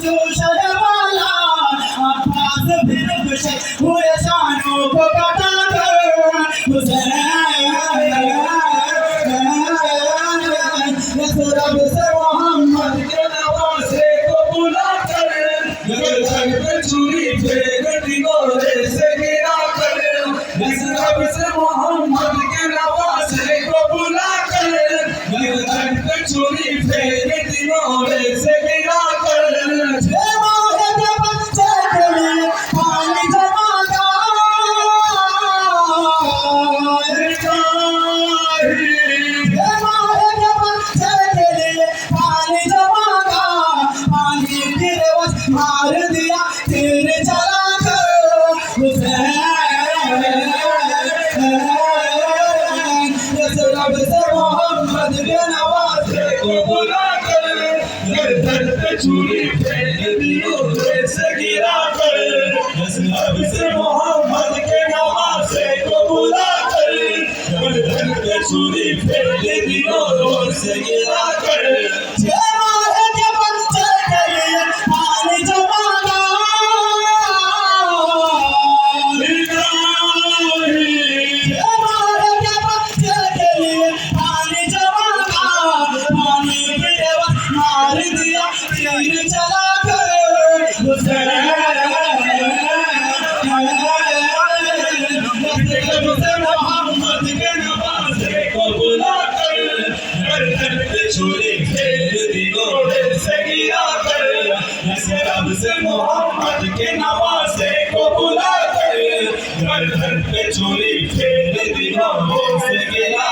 जोशर वाला अब्बास फिर खुश हुए शानों को कटा कर रब से मोहम्मद के नवासे को बुला कर घर पे चूड़ी फेंक दिगोरे से गिरा कर रब से मोहम्मद के नवासे को बुला कर घर पे चूड़ी फेंक दिगोरे से गिरा कर पानी जमा मार दिया तेरे चला कर रब से मोहम्मद के नवासे को बुला कर दर पे चूड़ी फेंक दियो से गिरा कर रब से मोहम्मद के नवासे को बुला कर दर पे चूड़ी फेंक दियो से गिरा कर चला कर मोहम्मद के नवासे को बुला कर चूड़ी फेंक दिगोरे से गिरा कर रब से मोहम्मद के नवासे को बुला कर घर पे चूड़ी फेंक दिगोरे से गिरा